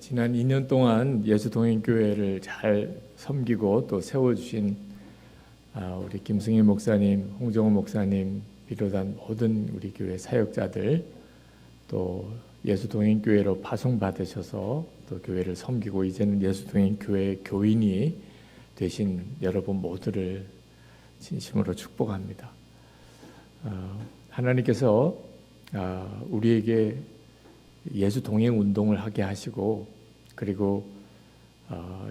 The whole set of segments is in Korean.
지난 2년 동안 예수동행교회를 잘 섬기고 또 세워주신 우리 김승희 목사님, 홍정호 목사님 비롯한 모든 우리 교회 사역자들, 또 예수동행교회로 파송받으셔서 또 교회를 섬기고 이제는 예수동행교회 교인이 되신 여러분 모두를 진심으로 축복합니다. 하나님께서 우리에게 예수 동행 운동을 하게 하시고, 그리고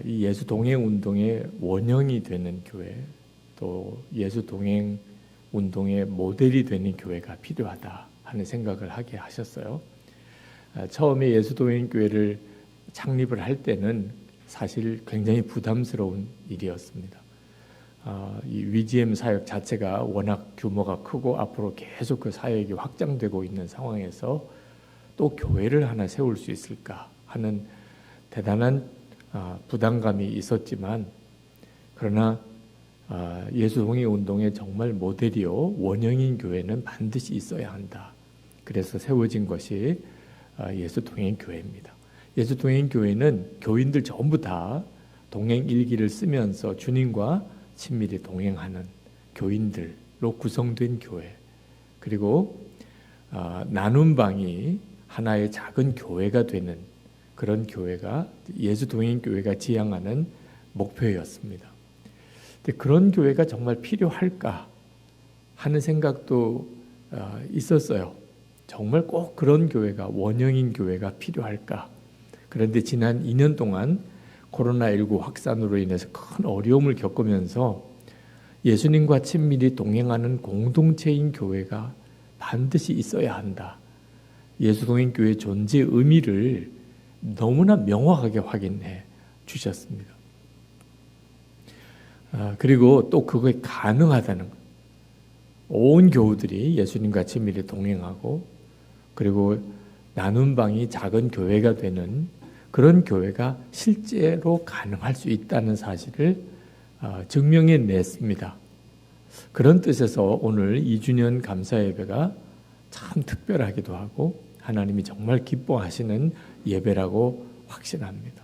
이 예수 동행 운동의 원형이 되는 교회, 또 예수 동행 운동의 모델이 되는 교회가 필요하다 하는 생각을 하게 하셨어요. 처음에 예수 동행 교회를 창립을 할 때는 사실 굉장히 부담스러운 일이었습니다. 이 위지엠 사역 자체가 워낙 규모가 크고 앞으로 계속 그 사역이 확장되고 있는 상황에서 또 교회를 하나 세울 수 있을까 하는 대단한 부담감이 있었지만, 그러나 예수동행 운동의 정말 모델이요 원형인 교회는 반드시 있어야 한다. 그래서 세워진 것이 예수동행 교회입니다. 예수동행 교회는 교인들 전부 다 동행 일기를 쓰면서 주님과 친밀히 동행하는 교인들로 구성된 교회, 그리고 나눔 방이 하나의 작은 교회가 되는 그런 교회가 예수동행교회가 지향하는 목표였습니다. 근데 그런 교회가 정말 필요할까 하는 생각도 있었어요. 정말 꼭 그런 교회가, 원형인 교회가 필요할까? 그런데 지난 2년 동안 코로나19 확산으로 인해서 큰 어려움을 겪으면서 예수님과 친밀히 동행하는 공동체인 교회가 반드시 있어야 한다. 예수동행교회 존재의 의미를 너무나 명확하게 확인해 주셨습니다. 그리고 또 그게 가능하다는 것. 온 교우들이 예수님과 친밀히 동행하고, 그리고 나눔방이 작은 교회가 되는 그런 교회가 실제로 가능할 수 있다는 사실을 증명해 냈습니다. 그런 뜻에서 오늘 2주년 감사 예배가 참 특별하기도 하고 하나님이 정말 기뻐하시는 예배라고 확신합니다.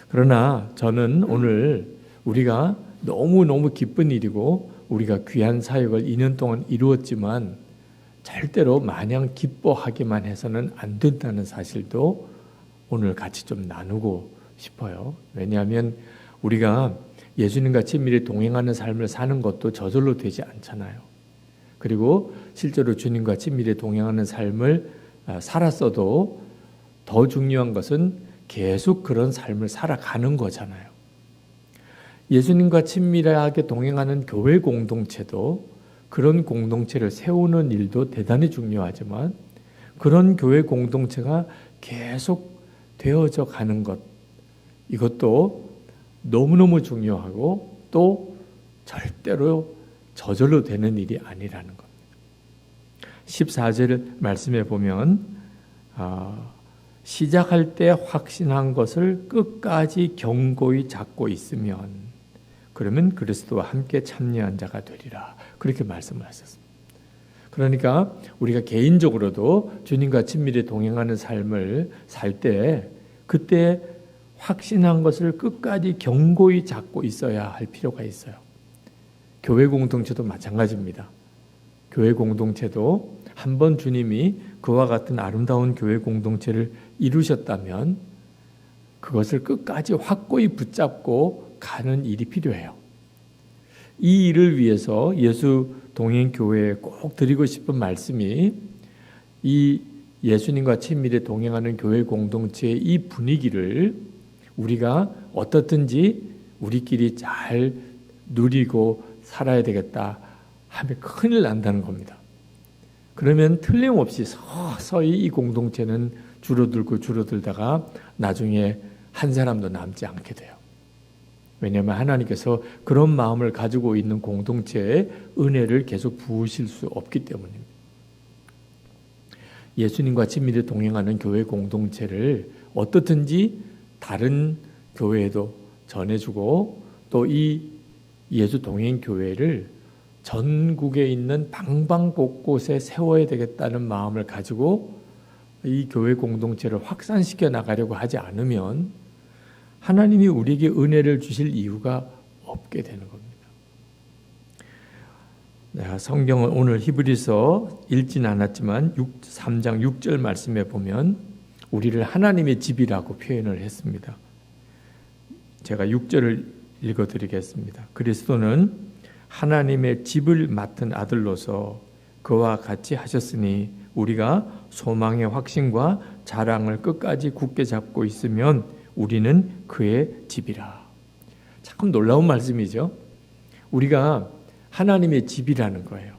그러나 저는 오늘 우리가 너무너무 기쁜 일이고 우리가 귀한 사역을 2년 동안 이루었지만 절대로 마냥 기뻐하기만 해서는 안 된다는 사실도 오늘 같이 좀 나누고 싶어요. 왜냐하면 우리가 예수님과 친밀히 동행하는 삶을 사는 것도 저절로 되지 않잖아요. 그리고 실제로 주님과 친밀히 동행하는 삶을 살았어도 더 중요한 것은 계속 그런 삶을 살아가는 거잖아요. 예수님과 친밀하게 동행하는 교회 공동체도 그런 공동체를 세우는 일도 대단히 중요하지만, 그런 교회 공동체가 계속 되어져 가는 것, 이것도 너무너무 중요하고 또 절대로 저절로 되는 일이 아니라는 겁니다. 14절 말씀에 보면 시작할 때 확신한 것을 끝까지 견고히 잡고 있으면 그러면 그리스도와 함께 참여한 자가 되리라, 그렇게 말씀을 하셨습니다. 그러니까 우리가 개인적으로도 주님과 친밀히 동행하는 삶을 살 때 그때 확신한 것을 끝까지 견고히 잡고 있어야 할 필요가 있어요. 교회 공동체도 마찬가지입니다. 교회 공동체도 한번 주님이 그와 같은 아름다운 교회 공동체를 이루셨다면 그것을 끝까지 확고히 붙잡고 가는 일이 필요해요. 이 일을 위해서 예수 동행 교회에 꼭 드리고 싶은 말씀이, 이 예수님과 친밀히 동행하는 교회 공동체의 이 분위기를 우리가 어떻든지 우리끼리 잘 누리고 살아야 되겠다 하면 큰일 난다는 겁니다. 그러면 틀림없이 서서히 이 공동체는 줄어들다가 나중에 한 사람도 남지 않게 돼요. 왜냐하면 하나님께서 그런 마음을 가지고 있는 공동체에 은혜를 계속 부으실 수 없기 때문입니다. 예수님과 친밀히 동행하는 교회 공동체를 어떻든지 다른 교회에도 전해주고, 또 이 예수 동행 교회를 전국에 있는 방방곳곳에 세워야 되겠다는 마음을 가지고 이 교회 공동체를 확산시켜 나가려고 하지 않으면 하나님이 우리에게 은혜를 주실 이유가 없게 되는 겁니다. 내가 성경을 오늘 히브리서 읽진 않았지만 3장 6절 말씀에 보면 우리를 하나님의 집이라고 표현을 했습니다. 제가 6절을 읽어드리겠습니다. 그리스도는 하나님의 집을 맡은 아들로서 그와 같이 하셨으니 우리가 소망의 확신과 자랑을 끝까지 굳게 잡고 있으면 우리는 그의 집이라. 참 놀라운 말씀이죠. 우리가 하나님의 집이라는 거예요.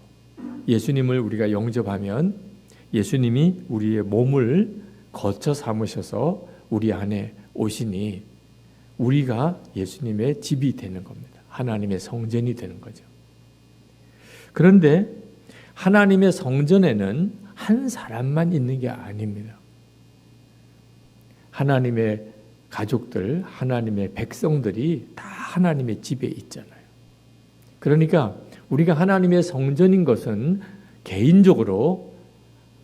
예수님을 우리가 영접하면 예수님이 우리의 몸을 거처 삼으셔서 우리 안에 오시니 우리가 예수님의 집이 되는 겁니다. 하나님의 성전이 되는 거죠. 그런데 하나님의 성전에는 한 사람만 있는 게 아닙니다. 하나님의 가족들, 하나님의 백성들이 다 하나님의 집에 있잖아요. 그러니까 우리가 하나님의 성전인 것은 개인적으로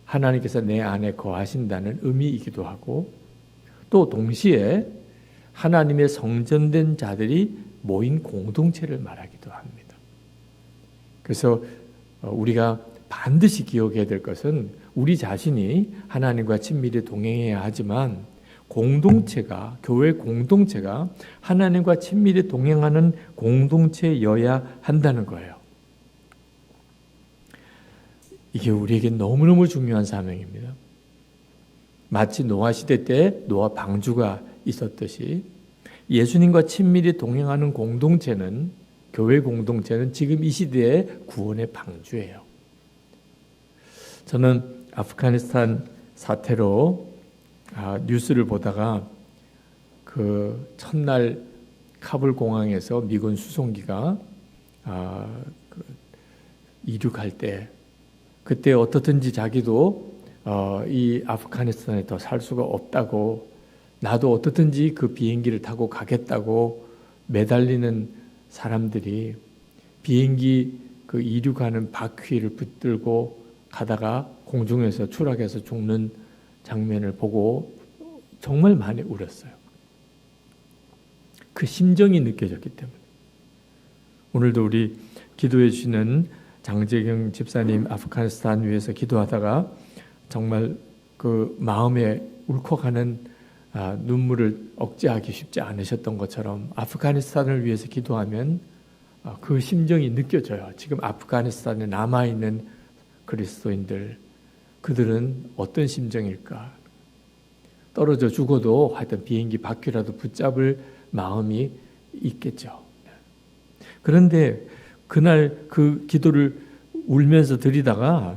하나님께서 내 안에 거하신다는 의미이기도 하고 또 동시에 하나님의 성전된 자들이 모인 공동체를 말하기도 합니다. 그래서 우리가 반드시 기억해야 될 것은 우리 자신이 하나님과 친밀히 동행해야 하지만 공동체가, 교회 공동체가 하나님과 친밀히 동행하는 공동체여야 한다는 거예요. 이게 우리에게 너무너무 중요한 사명입니다. 마치 노아 시대 때 노아 방주가 있었듯이 예수님과 친밀히 동행하는 공동체는, 교회 공동체는 지금 이 시대의 구원의 방주예요. 저는 아프가니스탄 사태로 뉴스를 보다가 그 첫날 카불 공항에서 미군 수송기가 이륙할 때 그때 어떻든지 자기도 이 아프가니스탄에 더 살 수가 없다고, 나도 어떻든지 그 비행기를 타고 가겠다고 매달리는 사람들이 비행기 그 이륙하는 바퀴를 붙들고 가다가 공중에서 추락해서 죽는 장면을 보고 정말 많이 울었어요. 그 심정이 느껴졌기 때문에. 오늘도 우리 기도해 주시는 장재경 집사님 아프가니스탄 위해서 기도하다가 정말 그 마음에 울컥하는 눈물을 억제하기 쉽지 않으셨던 것처럼 아프가니스탄을 위해서 기도하면 그 심정이 느껴져요. 지금 아프가니스탄에 남아있는 그리스도인들, 그들은 어떤 심정일까? 떨어져 죽어도 하여튼 비행기 바퀴라도 붙잡을 마음이 있겠죠. 그런데 그날 그 기도를 울면서 드리다가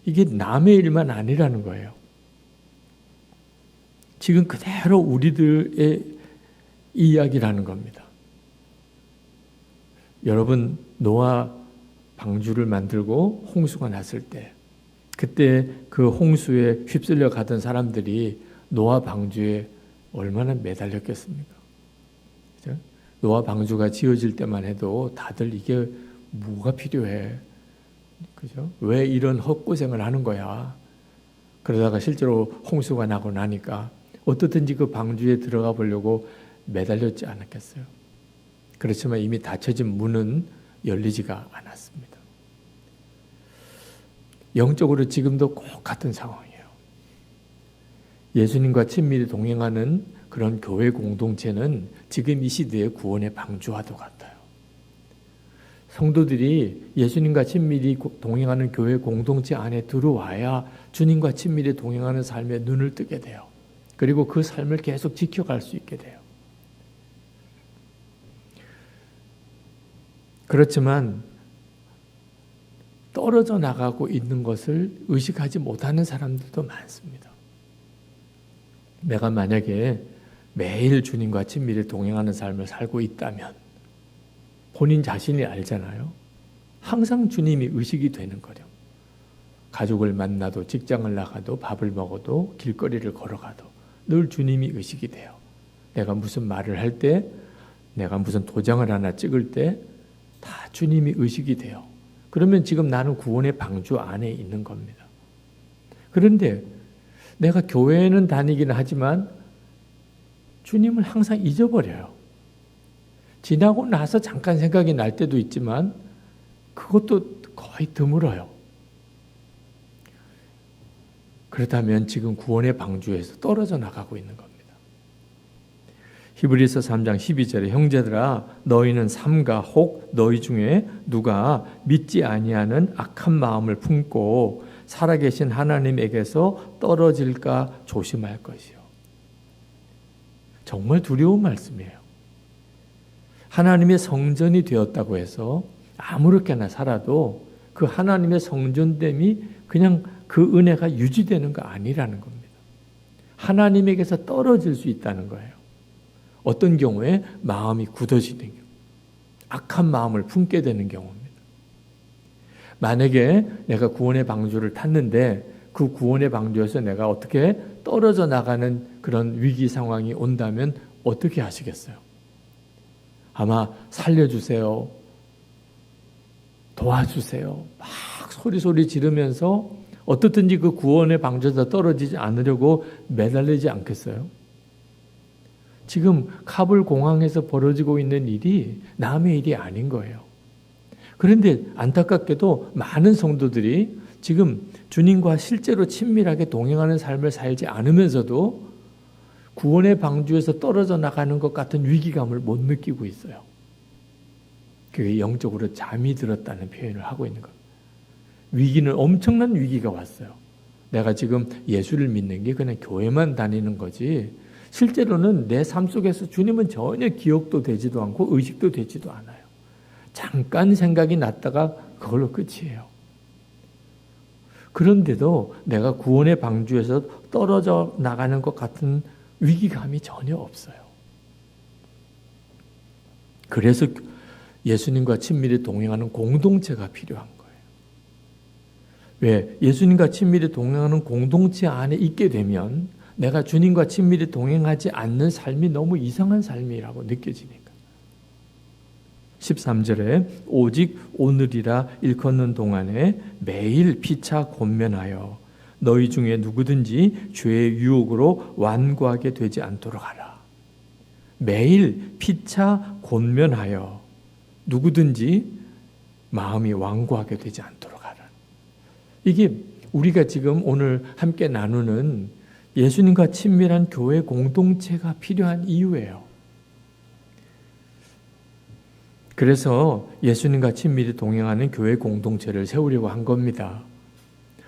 이게 남의 일만 아니라는 거예요. 지금 그대로 우리들의 이야기라는 겁니다. 여러분, 노아 방주를 만들고 홍수가 났을 때, 그때 그 홍수에 휩쓸려 가던 사람들이 노아 방주에 얼마나 매달렸겠습니까? 그죠? 노아 방주가 지어질 때만 해도 다들 이게 뭐가 필요해? 그죠? 왜 이런 헛고생을 하는 거야? 그러다가 실제로 홍수가 나고 나니까 어떻든지 그 방주에 들어가 보려고 매달렸지 않았겠어요? 그렇지만 이미 닫혀진 문은 열리지가 않았습니다. 영적으로 지금도 꼭 같은 상황이에요. 예수님과 친밀히 동행하는 그런 교회 공동체는 지금 이 시대의 구원의 방주와도 같아요. 성도들이 예수님과 친밀히 동행하는 교회 공동체 안에 들어와야 주님과 친밀히 동행하는 삶에 눈을 뜨게 돼요. 그리고 그 삶을 계속 지켜갈 수 있게 돼요. 그렇지만 떨어져 나가고 있는 것을 의식하지 못하는 사람들도 많습니다. 내가 만약에 매일 주님과 친밀히 동행하는 삶을 살고 있다면 본인 자신이 알잖아요. 항상 주님이 의식이 되는 거죠. 가족을 만나도 직장을 나가도 밥을 먹어도 길거리를 걸어가도 늘 주님이 의식이 돼요. 내가 무슨 말을 할 때, 내가 무슨 도장을 하나 찍을 때 다 주님이 의식이 돼요. 그러면 지금 나는 구원의 방주 안에 있는 겁니다. 그런데 내가 교회에는 다니기는 하지만 주님을 항상 잊어버려요. 지나고 나서 잠깐 생각이 날 때도 있지만 그것도 거의 드물어요. 그렇다면 지금 구원의 방주에서 떨어져 나가고 있는 겁니다. 히브리서 3장 12절에 형제들아 너희는 삼가 혹 너희 중에 누가 믿지 아니하는 악한 마음을 품고 살아계신 하나님에게서 떨어질까 조심할 것이요. 정말 두려운 말씀이에요. 하나님의 성전이 되었다고 해서 아무렇게나 살아도 그 하나님의 성전됨이 그냥 그 은혜가 유지되는 거 아니라는 겁니다. 하나님에게서 떨어질 수 있다는 거예요. 어떤 경우에 마음이 굳어지는 경우, 악한 마음을 품게 되는 경우입니다. 만약에 내가 구원의 방주를 탔는데 그 구원의 방주에서 내가 어떻게 떨어져 나가는 그런 위기 상황이 온다면 어떻게 하시겠어요? 아마 살려주세요, 도와주세요 막 소리 지르면서 어떻든지 그 구원의 방주에서 떨어지지 않으려고 매달리지 않겠어요? 지금 카불 공항에서 벌어지고 있는 일이 남의 일이 아닌 거예요. 그런데 안타깝게도 많은 성도들이 지금 주님과 실제로 친밀하게 동행하는 삶을 살지 않으면서도 구원의 방주에서 떨어져 나가는 것 같은 위기감을 못 느끼고 있어요. 그게 영적으로 잠이 들었다는 표현을 하고 있는 겁니다. 위기는 엄청난 위기가 왔어요. 내가 지금 예수를 믿는 게 그냥 교회만 다니는 거지 실제로는 내 삶 속에서 주님은 전혀 기억도 되지도 않고 의식도 되지도 않아요. 잠깐 생각이 났다가 그걸로 끝이에요. 그런데도 내가 구원의 방주에서 떨어져 나가는 것 같은 위기감이 전혀 없어요. 그래서 예수님과 친밀히 동행하는 공동체가 필요한 거예요. 왜? 예수님과 친밀히 동행하는 공동체 안에 있게 되면 내가 주님과 친밀히 동행하지 않는 삶이 너무 이상한 삶이라고 느껴지니까. 13절에 오직 오늘이라 일컫는 동안에 매일 피차 권면하여 너희 중에 누구든지 죄의 유혹으로 완고하게 되지 않도록 하라. 매일 피차 권면하여 누구든지 마음이 완고하게 되지 않도록 하라. 이게 우리가 지금 오늘 함께 나누는 예수님과 친밀한 교회 공동체가 필요한 이유예요. 그래서 예수님과 친밀히 동행하는 교회 공동체를 세우려고 한 겁니다.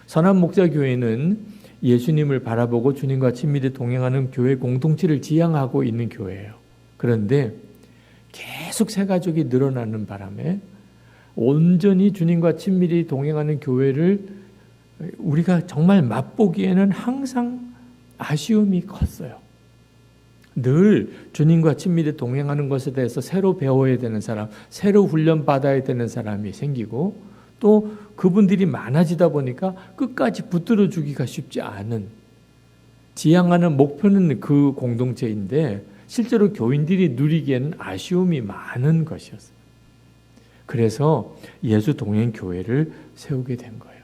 선한목자교회는 예수님을 바라보고 주님과 친밀히 동행하는 교회 공동체를 지향하고 있는 교회예요. 그런데 계속 새 가족이 늘어나는 바람에 온전히 주님과 친밀히 동행하는 교회를 우리가 정말 맛보기에는 항상 아쉬움이 컸어요. 늘 주님과 친밀히 동행하는 것에 대해서 새로 배워야 되는 사람, 새로 훈련받아야 되는 사람이 생기고 또 그분들이 많아지다 보니까 끝까지 붙들어 주기가 쉽지 않은, 지향하는 목표는 그 공동체인데 실제로 교인들이 누리기에는 아쉬움이 많은 것이었어요. 그래서 예수 동행 교회를 세우게 된 거예요.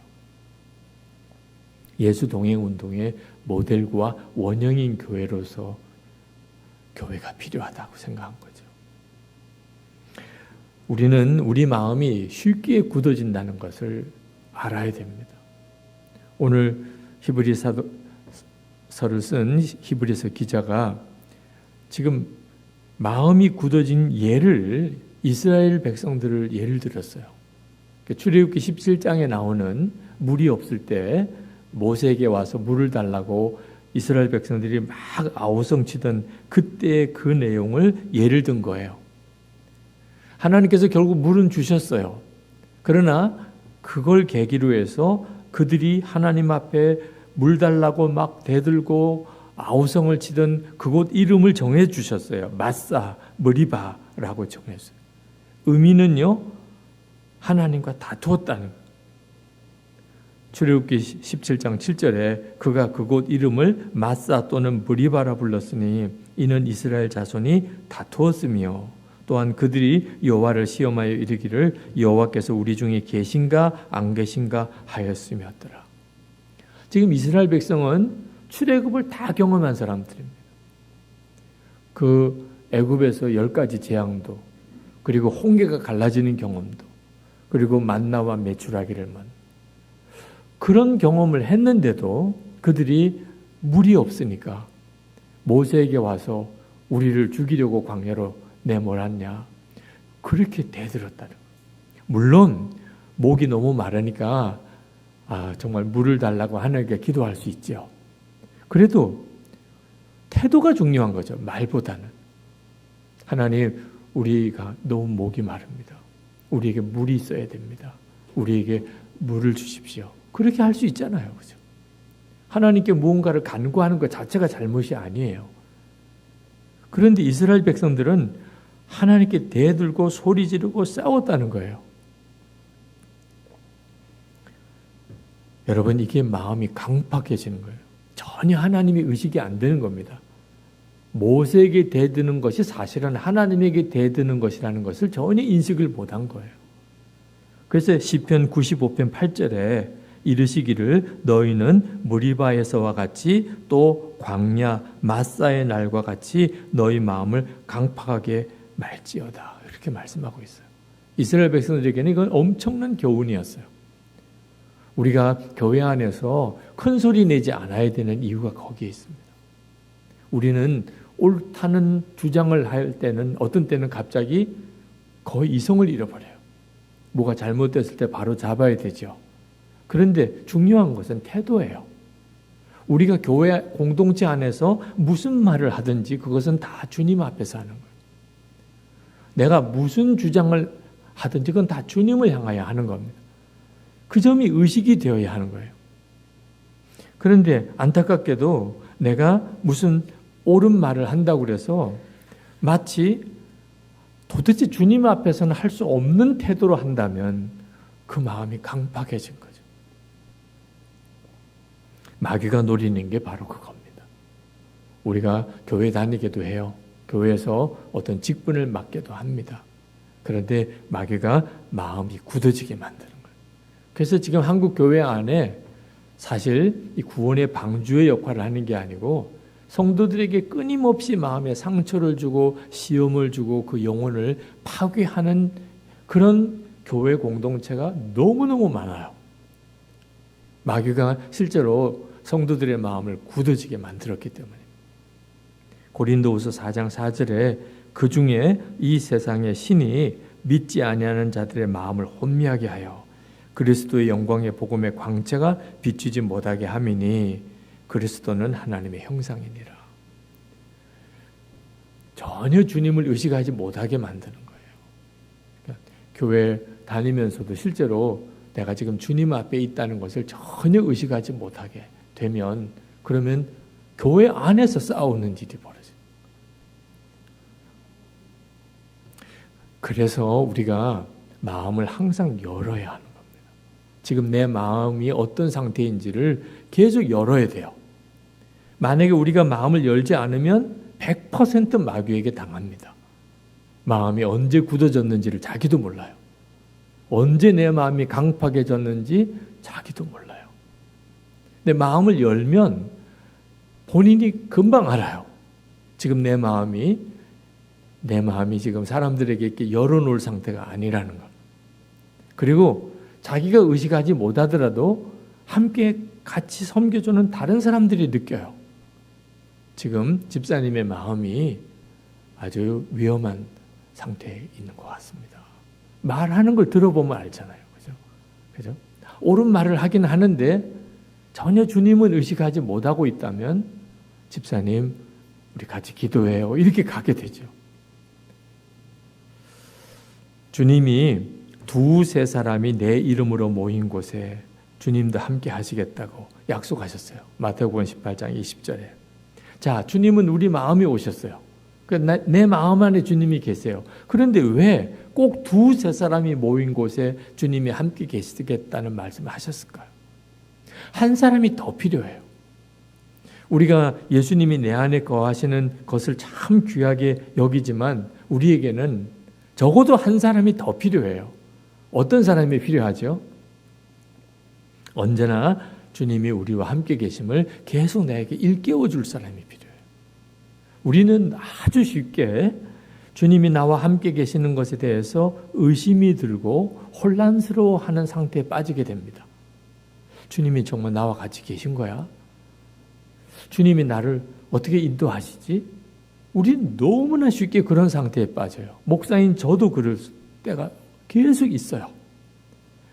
예수 동행 운동의 모델과 원형인 교회로서 교회가 필요하다고 생각한 거죠. 우리는 우리 마음이 쉽게 굳어진다는 것을 알아야 됩니다. 오늘 히브리서를 쓴 히브리서 기자가 지금 마음이 굳어진 예를, 이스라엘 백성들을 예를 들었어요. 출애굽기 17장에 나오는 물이 없을 때 모세에게 와서 물을 달라고 이스라엘 백성들이 막 아우성치던 그때의 그 내용을 예를 든 거예요. 하나님께서 결국 물은 주셨어요. 그러나 그걸 계기로 해서 그들이 하나님 앞에 물 달라고 막 대들고 아우성을 치던 그곳 이름을 정해 주셨어요. 마사, 머리바라고 정했어요. 의미는요, 하나님과 다투었다는 거예요. 출애굽기 17장 7절에 그가 그곳 이름을 마사 또는 브리바라 불렀으니 이는 이스라엘 자손이 다투었으며 또한 그들이 여호와를 시험하여 이르기를 여호와께서 우리 중에 계신가 안 계신가 하였음이었더라. 지금 이스라엘 백성은 출애굽을 다 경험한 사람들입니다. 그 애굽에서 10가지 재앙도, 그리고 홍해가 갈라지는 경험도, 그리고 만나와 메추라기를 그런 경험을 했는데도 그들이 물이 없으니까 모세에게 와서 우리를 죽이려고 광야로 내몰았냐, 그렇게 대들었다는 거예요. 물론 목이 너무 마르니까 정말 물을 달라고 하나님께 기도할 수 있죠. 그래도 태도가 중요한 거죠. 말보다는. 하나님, 우리가 너무 목이 마릅니다. 우리에게 물이 있어야 됩니다. 우리에게 물을 주십시오. 그렇게 할 수 있잖아요. 그죠? 하나님께 무언가를 간구하는 것 자체가 잘못이 아니에요. 그런데 이스라엘 백성들은 하나님께 대들고 소리 지르고 싸웠다는 거예요. 여러분, 이게 마음이 강팍해지는 거예요. 전혀 하나님의 의식이 안 되는 겁니다. 모세에게 대드는 것이 사실은 하나님에게 대드는 것이라는 것을 전혀 인식을 못한 거예요. 그래서 시편 95편 8절에 이르시기를 너희는 무리바에서와 같이 또 광야 마사의 날과 같이 너희 마음을 강팍하게 말지어다, 이렇게 말씀하고 있어요. 이스라엘 백성들에게는 이건 엄청난 교훈이었어요. 우리가 교회 안에서 큰 소리 내지 않아야 되는 이유가 거기에 있습니다. 우리는 옳다는 주장을 할 때는 어떤 때는 갑자기 거의 이성을 잃어버려요. 뭐가 잘못됐을 때 바로 잡아야 되죠. 그런데 중요한 것은 태도예요. 우리가 교회 공동체 안에서 무슨 말을 하든지 그것은 다 주님 앞에서 하는 거예요. 내가 무슨 주장을 하든지 그건 다 주님을 향하여 하는 겁니다. 그 점이 의식이 되어야 하는 거예요. 그런데 안타깝게도 내가 무슨 옳은 말을 한다고 그래서 마치 도대체 주님 앞에서는 할 수 없는 태도로 한다면 그 마음이 강팍해진 거죠. 마귀가 노리는 게 바로 그겁니다. 우리가 교회 다니기도 해요. 교회에서 어떤 직분을 맡기도 합니다. 그런데 마귀가 마음이 굳어지게 만드는 거예요. 그래서 지금 한국 교회 안에 사실 이 구원의 방주의 역할을 하는 게 아니고 성도들에게 끊임없이 마음에 상처를 주고 시험을 주고 그 영혼을 파괴하는 그런 교회 공동체가 너무너무 많아요. 마귀가 실제로 성도들의 마음을 굳어지게 만들었기 때문에. 고린도후서 4장 4절에 그 중에 이 세상의 신이 믿지 아니하는 자들의 마음을 혼미하게 하여 그리스도의 영광의 복음의 광채가 비추지 못하게 함이니 그리스도는 하나님의 형상이니라. 전혀 주님을 의식하지 못하게 만드는 거예요. 그러니까 교회 다니면서도 실제로 내가 지금 주님 앞에 있다는 것을 전혀 의식하지 못하게 되면 그러면 교회 안에서 싸우는 일이 벌어져요. 그래서 우리가 마음을 항상 열어야 하는 겁니다. 지금 내 마음이 어떤 상태인지를 계속 열어야 돼요. 만약에 우리가 마음을 열지 않으면 100% 마귀에게 당합니다. 마음이 언제 굳어졌는지를 자기도 몰라요. 언제 내 마음이 강팍해졌는지 자기도 몰라요. 근데 마음을 열면 본인이 금방 알아요. 지금 내 마음이 지금 사람들에게 이렇게 열어놓을 상태가 아니라는 것. 그리고 자기가 의식하지 못하더라도 함께 같이 섬겨주는 다른 사람들이 느껴요. 지금 집사님의 마음이 아주 위험한 상태에 있는 것 같습니다. 말하는 걸 들어보면 알잖아요. 그죠? 옳은 말을 하긴 하는데 전혀 주님을 의식하지 못하고 있다면 집사님, 우리 같이 기도해요. 이렇게 가게 되죠. 주님이 두세 사람이 내 이름으로 모인 곳에 주님도 함께 하시겠다고 약속하셨어요. 마태복음 18장 20절에. 자, 주님은 우리 마음에 오셨어요. 내 마음 안에 주님이 계세요. 그런데 왜 꼭 두세 사람이 모인 곳에 주님이 함께 계시겠다는 말씀을 하셨을까요? 한 사람이 더 필요해요. 우리가 예수님이 내 안에 거하시는 것을 참 귀하게 여기지만 우리에게는 적어도 한 사람이 더 필요해요. 어떤 사람이 필요하죠? 언제나 주님이 우리와 함께 계심을 계속 나에게 일깨워 줄 사람이 필요해요. 우리는 아주 쉽게 주님이 나와 함께 계시는 것에 대해서 의심이 들고 혼란스러워하는 상태에 빠지게 됩니다. 주님이 정말 나와 같이 계신 거야? 주님이 나를 어떻게 인도하시지? 우리는 너무나 쉽게 그런 상태에 빠져요. 목사인 저도 그럴 때가 계속 있어요.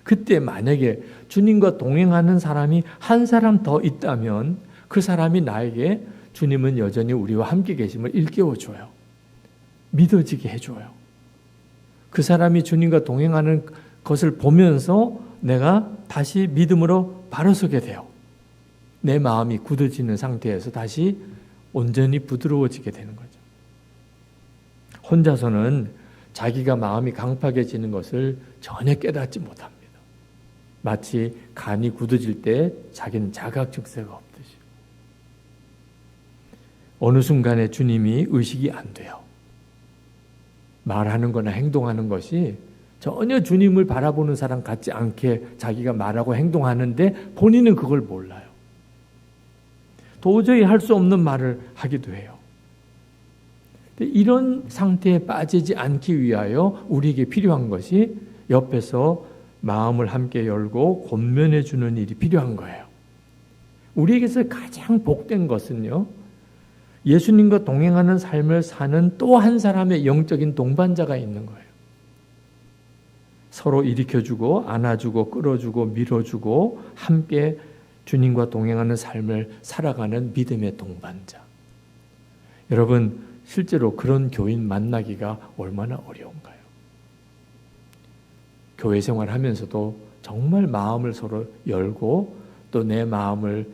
그때 만약에 주님과 동행하는 사람이 한 사람 더 있다면 그 사람이 나에게 주님은 여전히 우리와 함께 계심을 일깨워줘요. 믿어지게 해줘요. 그 사람이 주님과 동행하는 것을 보면서 내가 다시 믿음으로 바로 서게 돼요. 내 마음이 굳어지는 상태에서 다시 온전히 부드러워지게 되는 거죠. 혼자서는 자기가 마음이 강팍해지는 것을 전혀 깨닫지 못합니다. 마치 간이 굳어질 때 자기는 자각 증세가 없듯이. 어느 순간에 주님이 의식이 안 돼요. 말하는 거나 행동하는 것이 전혀 주님을 바라보는 사람 같지 않게 자기가 말하고 행동하는데 본인은 그걸 몰라요. 도저히 할 수 없는 말을 하기도 해요. 이런 상태에 빠지지 않기 위하여 우리에게 필요한 것이 옆에서 마음을 함께 열고 권면해 주는 일이 필요한 거예요. 우리에게서 가장 복된 것은요, 예수님과 동행하는 삶을 사는 또 한 사람의 영적인 동반자가 있는 거예요. 서로 일으켜주고 안아주고 끌어주고 밀어주고 함께 주님과 동행하는 삶을 살아가는 믿음의 동반자. 여러분, 실제로 그런 교인 만나기가 얼마나 어려운가요? 교회 생활하면서도 정말 마음을 서로 열고 또 내 마음을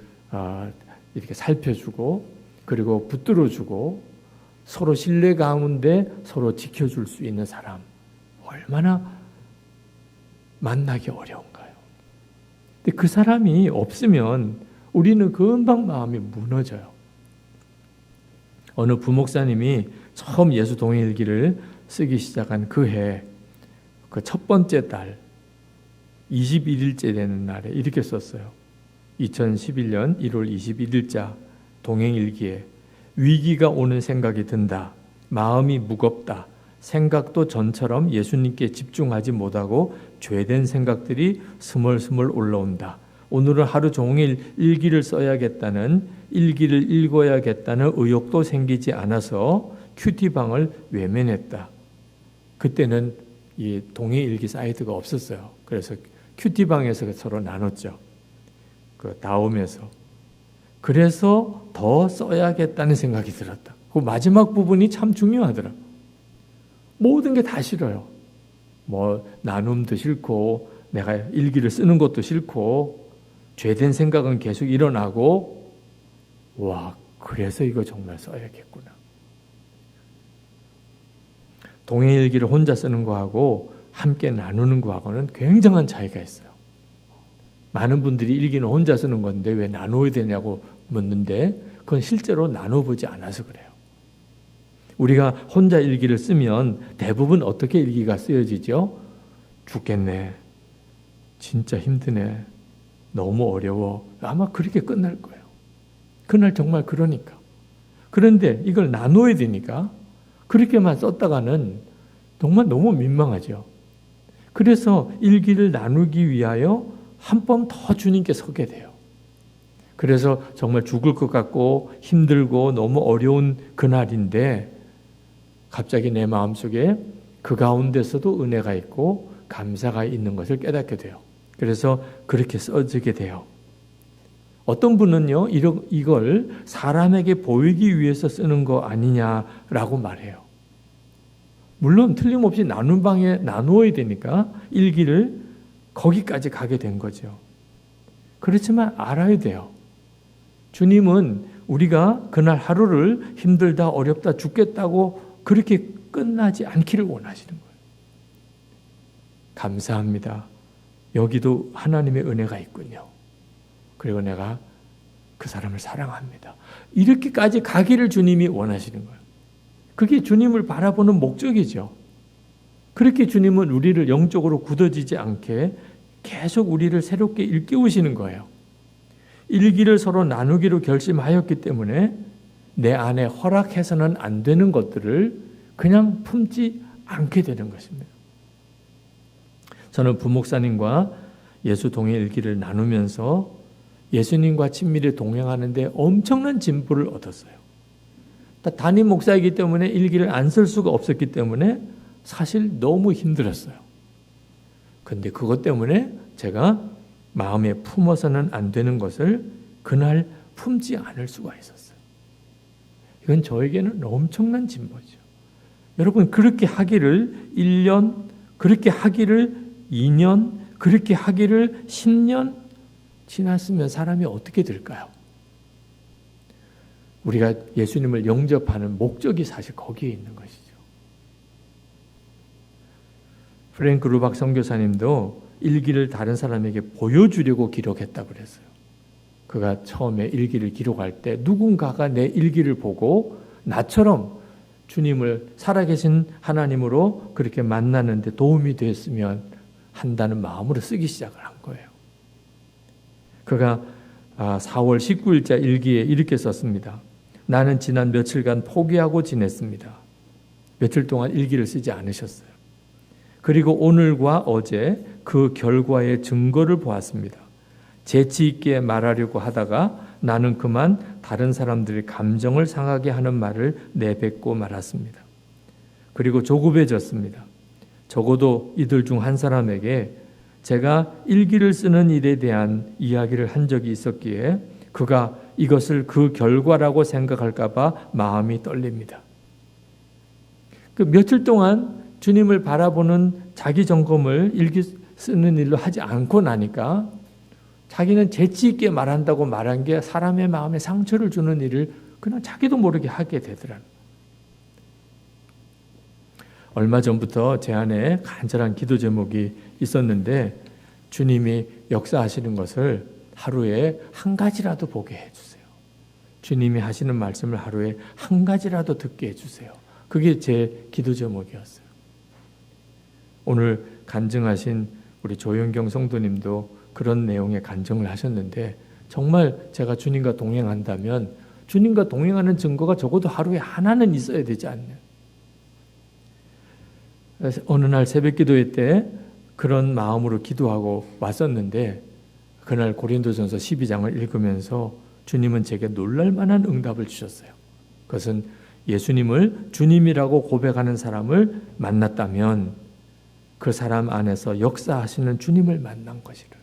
이렇게 살펴주고 그리고 붙들어주고 서로 신뢰 가운데 서로 지켜줄 수 있는 사람, 얼마나 만나기 어려운가요? 근데 그 사람이 없으면 우리는 금방 마음이 무너져요. 어느 부목사님이 처음 예수 동행일기를 쓰기 시작한 그 해, 그 첫 번째 달 21일째 되는 날에 이렇게 썼어요. 2011년 1월 21일자 동행일기에 위기가 오는 생각이 든다. 마음이 무겁다. 생각도 전처럼 예수님께 집중하지 못하고 죄된 생각들이 스멀스멀 올라온다. 오늘은 하루 종일 일기를 써야겠다는, 일기를 읽어야겠다는 의욕도 생기지 않아서 큐티방을 외면했다. 그때는 이 동행일기 사이트가 없었어요. 그래서 큐티방에서 서로 나눴죠. 그 다음에서. 그래서 더 써야겠다는 생각이 들었다. 그 마지막 부분이 참 중요하더라. 모든 게 다 싫어요. 뭐 나눔도 싫고 내가 일기를 쓰는 것도 싫고 죄된 생각은 계속 일어나고, 와, 그래서 이거 정말 써야겠구나. 동행일기를 혼자 쓰는 거하고 함께 나누는 거하고는 굉장한 차이가 있어요. 많은 분들이 일기는 혼자 쓰는 건데 왜 나눠야 되냐고 묻는데 그건 실제로 나눠보지 않아서 그래요. 우리가 혼자 일기를 쓰면 대부분 어떻게 일기가 쓰여지죠? 죽겠네. 진짜 힘드네. 너무 어려워. 아마 그렇게 끝날 거예요. 그날 정말 그러니까. 그런데 이걸 나눠야 되니까 그렇게만 썼다가는 정말 너무 민망하죠. 그래서 일기를 나누기 위하여 한 번 더 주님께 서게 돼요. 그래서 정말 죽을 것 같고 힘들고 너무 어려운 그날인데 갑자기 내 마음속에 그 가운데서도 은혜가 있고 감사가 있는 것을 깨닫게 돼요. 그래서 그렇게 써지게 돼요. 어떤 분은요, 이걸 사람에게 보이기 위해서 쓰는 거 아니냐라고 말해요. 물론 틀림없이 나눈 방에 나누어야 되니까 일기를 거기까지 가게 된 거죠. 그렇지만 알아야 돼요. 주님은 우리가 그날 하루를 힘들다, 어렵다, 죽겠다고 그렇게 끝나지 않기를 원하시는 거예요. 감사합니다. 여기도 하나님의 은혜가 있군요. 그리고 내가 그 사람을 사랑합니다. 이렇게까지 가기를 주님이 원하시는 거예요. 그게 주님을 바라보는 목적이죠. 그렇게 주님은 우리를 영적으로 굳어지지 않게 계속 우리를 새롭게 일깨우시는 거예요. 일기를 서로 나누기로 결심하였기 때문에 내 안에 허락해서는 안 되는 것들을 그냥 품지 않게 되는 것입니다. 저는 부목사님과 예수 동행 일기를 나누면서 예수님과 친밀히 동행하는데 엄청난 진보를 얻었어요. 담임 목사이기 때문에 일기를 안 쓸 수가 없었기 때문에 사실 너무 힘들었어요. 그런데 그것 때문에 제가 마음에 품어서는 안 되는 것을 그날 품지 않을 수가 있었어요. 이건 저에게는 엄청난 진보죠. 여러분, 그렇게 하기를 1년, 그렇게 하기를 2년, 그렇게 하기를 10년 지났으면 사람이 어떻게 될까요? 우리가 예수님을 영접하는 목적이 사실 거기에 있는 것이죠. 프랭크 루박 선교사님도 일기를 다른 사람에게 보여주려고 기록했다고 그랬어요. 그가 처음에 일기를 기록할 때 누군가가 내 일기를 보고 나처럼 주님을 살아계신 하나님으로 그렇게 만나는데 도움이 됐으면 한다는 마음으로 쓰기 시작을 한 거예요. 그가 4월 19일자 일기에 이렇게 썼습니다. 나는 지난 며칠간 포기하고 지냈습니다. 며칠 동안 일기를 쓰지 않으셨어요. 그리고 오늘과 어제 그 결과의 증거를 보았습니다. 재치 있게 말하려고 하다가 나는 그만 다른 사람들의 감정을 상하게 하는 말을 내뱉고 말았습니다. 그리고 조급해졌습니다. 적어도 이들 중 한 사람에게 제가 일기를 쓰는 일에 대한 이야기를 한 적이 있었기에 그가 이것을 그 결과라고 생각할까 봐 마음이 떨립니다. 그 며칠 동안 주님을 바라보는 자기 점검을 일기 쓰는 일로 하지 않고 나니까 자기는 재치 있게 말한다고 말한 게 사람의 마음에 상처를 주는 일을 그냥 자기도 모르게 하게 되더라고요. 얼마 전부터 제 안에 간절한 기도 제목이 있었는데 주님이 역사하시는 것을 하루에 한 가지라도 보게 해주세요. 주님이 하시는 말씀을 하루에 한 가지라도 듣게 해주세요. 그게 제 기도 제목이었어요. 오늘 간증하신 우리 조영경 성도님도 그런 내용의 간증을 하셨는데 정말 제가 주님과 동행한다면 주님과 동행하는 증거가 적어도 하루에 하나는 있어야 되지 않나요? 어느 날 새벽 기도회 때 그런 마음으로 기도하고 왔었는데 그날 고린도전서 12장을 읽으면서 주님은 제게 놀랄만한 응답을 주셨어요. 그것은 예수님을 주님이라고 고백하는 사람을 만났다면 그 사람 안에서 역사하시는 주님을 만난 것이라.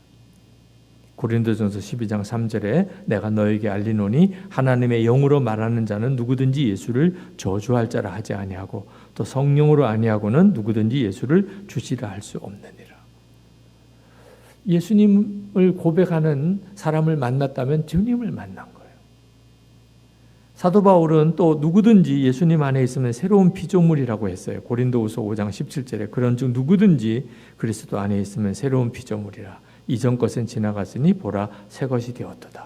고린도전서 12장 3절에 내가 너에게 알리노니 하나님의 영으로 말하는 자는 누구든지 예수를 저주할 자라 하지 아니하고 또 성령으로 아니하고는 누구든지 예수를 주시라 할 수 없느니라. 예수님을 고백하는 사람을 만났다면 주님을 만난 거예요. 사도 바울은 또 누구든지 예수님 안에 있으면 새로운 피조물이라고 했어요. 고린도후서 5장 17절에 그런즉 누구든지 그리스도 안에 있으면 새로운 피조물이라. 이전 것은 지나갔으니 보라 새 것이 되었도다.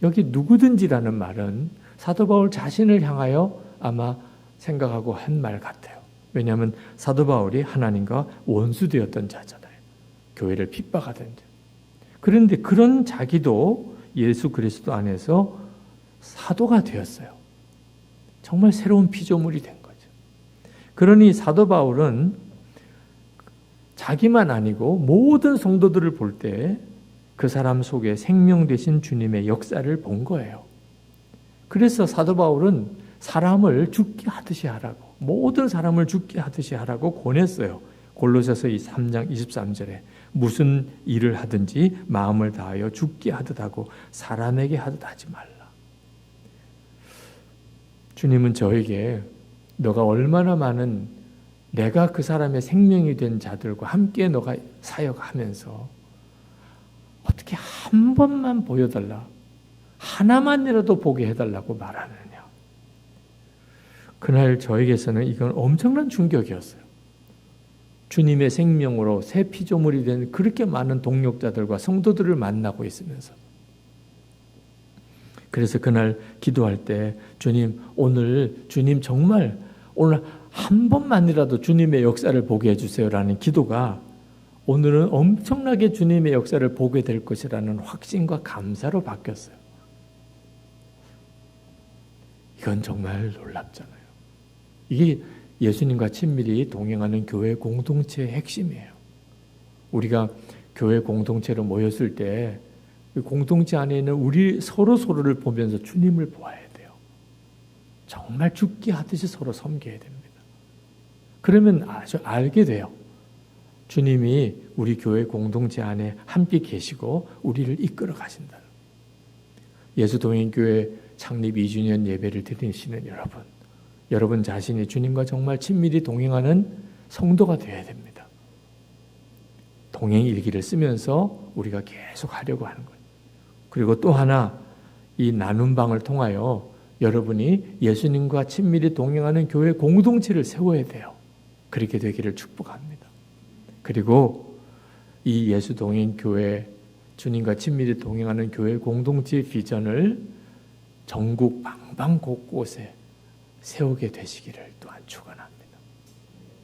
여기 누구든지라는 말은 사도 바울 자신을 향하여 아마 생각하고 한 말 같아요. 왜냐하면 사도 바울이 하나님과 원수되었던 자잖아요. 교회를 핍박하던 자. 그런데 그런 자기도 예수 그리스도 안에서 사도가 되었어요. 정말 새로운 피조물이 된 거죠. 그러니 사도 바울은 자기만 아니고 모든 성도들을 볼 때 그 사람 속에 생명 되신 주님의 역사를 본 거예요. 그래서 사도 바울은 사람을 죽게 하듯이 하라고, 모든 사람을 죽게 하듯이 하라고 권했어요. 골로새서 3장 23절에 무슨 일을 하든지 마음을 다하여 죽게 하듯 하고 사람에게 하듯 하지 말라. 주님은 저에게 너가 얼마나 많은 내가 그 사람의 생명이 된 자들과 함께 너가 사역하면서 어떻게 한 번만 보여달라, 하나만이라도 보게 해달라고 말하느냐. 그날 저에게서는 이건 엄청난 충격이었어요. 주님의 생명으로 새 피조물이 된 그렇게 많은 동역자들과 성도들을 만나고 있으면서 그래서 그날 기도할 때 주님 오늘 주님 정말 오늘 한 번만이라도 주님의 역사를 보게 해주세요라는 기도가 오늘은 엄청나게 주님의 역사를 보게 될 것이라는 확신과 감사로 바뀌었어요. 이건 정말 놀랍잖아요. 이게 예수님과 친밀히 동행하는 교회 공동체의 핵심이에요. 우리가 교회 공동체로 모였을 때 그 공동체 안에 있는 우리 서로를 보면서 주님을 보아야 돼요. 정말 죽게 하듯이 서로 섬겨야 됩니다. 그러면 아주 알게 돼요. 주님이 우리 교회 공동체 안에 함께 계시고 우리를 이끌어 가신다. 예수동행교회 창립 2주년 예배를 드리시는 여러분 자신이 주님과 정말 친밀히 동행하는 성도가 되어야 됩니다. 동행일기를 쓰면서 우리가 계속 하려고 하는 거예요. 그리고 또 하나, 이 나눔방을 통하여 여러분이 예수님과 친밀히 동행하는 교회 공동체를 세워야 돼요. 그렇게 되기를 축복합니다. 그리고 이 예수동행교회, 주님과 친밀히 동행하는 교회 공동체의 비전을 전국 방방 곳곳에 세우게 되시기를 또한 축원합니다.